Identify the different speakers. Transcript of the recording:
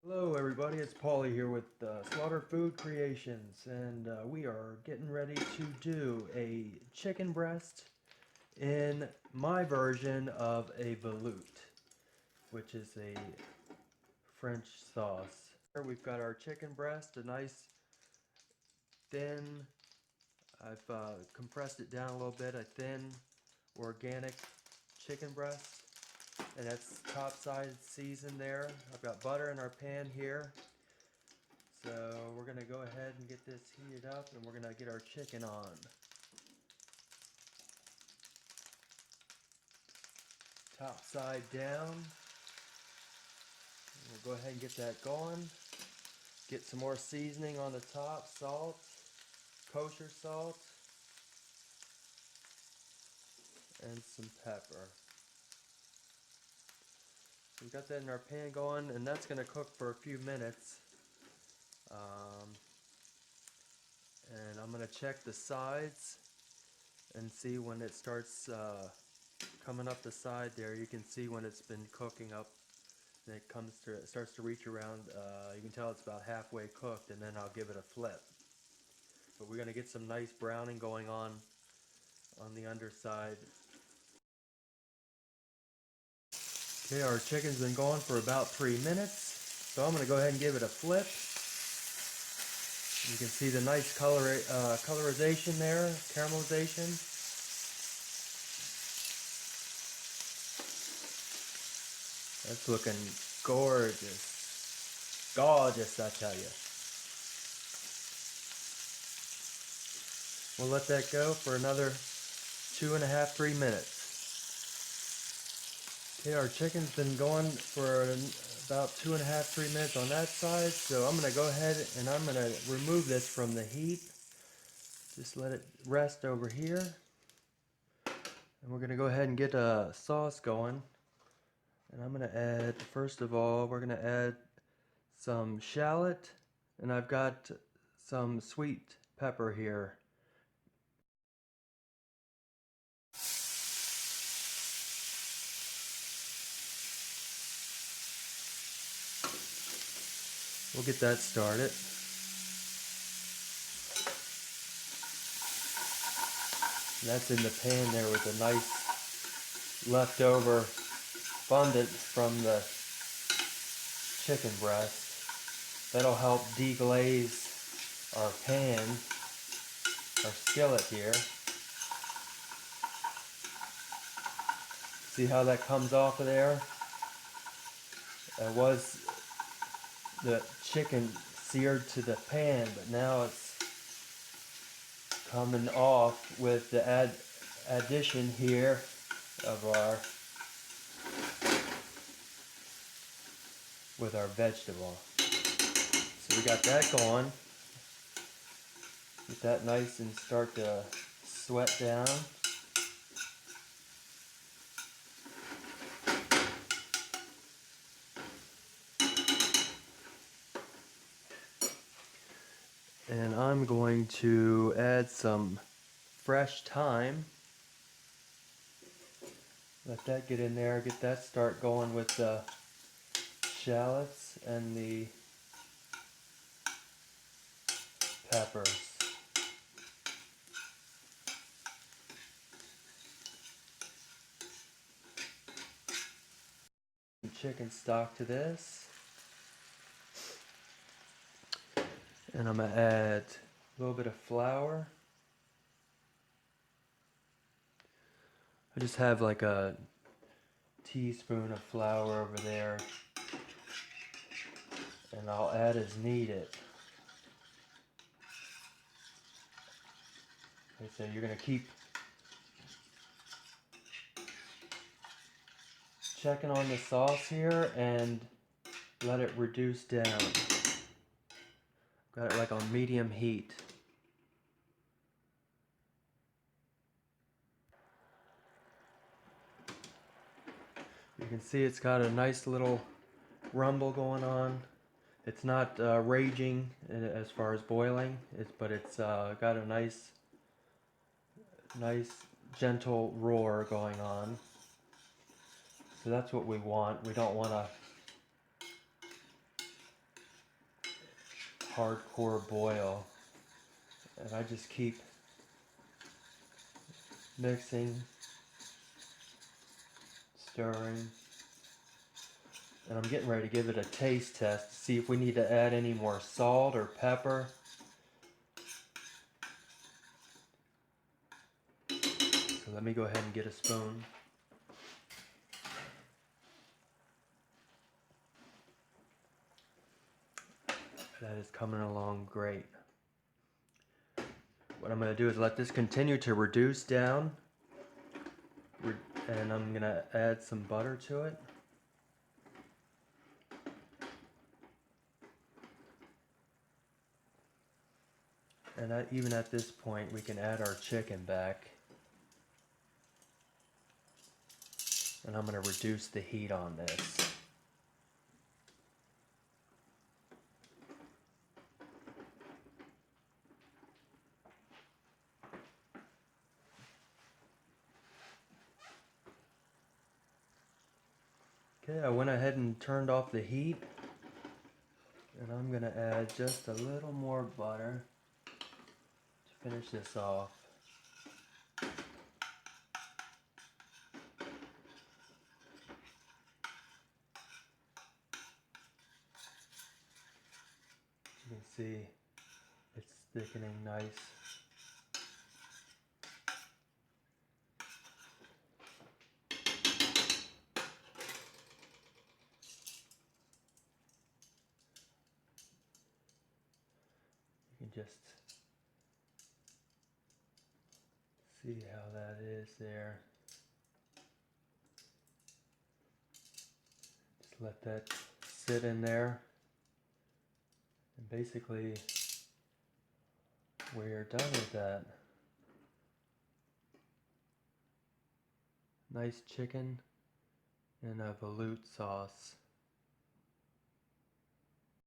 Speaker 1: Hello everybody, it's Paulie here with Slaughter Food Creations, and we are getting ready to do a chicken breast in my version of a veloute, which is a French sauce. Here we've got our chicken breast, a nice thin, I've compressed it down a little bit, a thin organic chicken breast, and that's topside seasoned there. I've got butter in our pan here. So we're going to go ahead and get this heated up, and we're going to get our chicken on. Top side down. We'll go ahead and get that going. Get some more seasoning on the top, salt, kosher salt, and some pepper. So we've got that in our pan going, and that's going to cook for a few minutes. And I'm going to check the sides and see when it starts coming up the side there. You can see when it's been cooking up, and it starts to reach around. You can tell it's about halfway cooked, and then I'll give it a flip. But we're going to get some nice browning going on the underside. Okay, our chicken's been going for about 3 minutes, so I'm going to go ahead and give it a flip. You can see the nice colorization there, caramelization. That's looking gorgeous. Gorgeous, I tell you. We'll let that go for another 2.5, 3 minutes. Okay, our chicken's been going for about 2.5, 3 minutes on that side, so I'm going to go ahead and I'm going to remove this from the heat. Just let it rest over here. And we're going to go ahead and get a sauce going. And I'm going to add, first of all, we're going to add some shallot, and I've got some sweet pepper here. We'll get that started. And that's in the pan there with a nice leftover abundance from the chicken breast. That'll help deglaze our pan, our skillet here. See how that comes off of there? That was the chicken seared to the pan, but now it's coming off with the addition here of our vegetable. So we got that going. Get that nice and start to sweat down. And I'm going to add some fresh thyme. Let that get in there, get that start going with the shallots and the peppers. Some chicken stock to this. And I'm going to add a little bit of flour. I just have like a teaspoon of flour over there, and I'll add as needed. Okay, so you're going to keep checking on the sauce here and let it reduce down. Got it like on medium heat. You can see it's got a nice little rumble going on. It's not raging as far as boiling, but it's got a nice gentle roar going on. So that's what we want. We don't want to hardcore boil. And I just keep mixing, stirring. And I'm getting ready to give it a taste test to see if we need to add any more salt or pepper. So let me go ahead and get a spoon. That is coming along great. What I'm going to do is let this continue to reduce down, and I'm going to add some butter to it. And even at this point, we can add our chicken back. And I'm going to reduce the heat on this. Okay, I went ahead and turned off the heat. And I'm going to add just a little more butter to finish this off. You can see it's thickening nice. You can just see how that is there. Just let that sit in there. And basically, we're done with that. Nice chicken and a veloute sauce.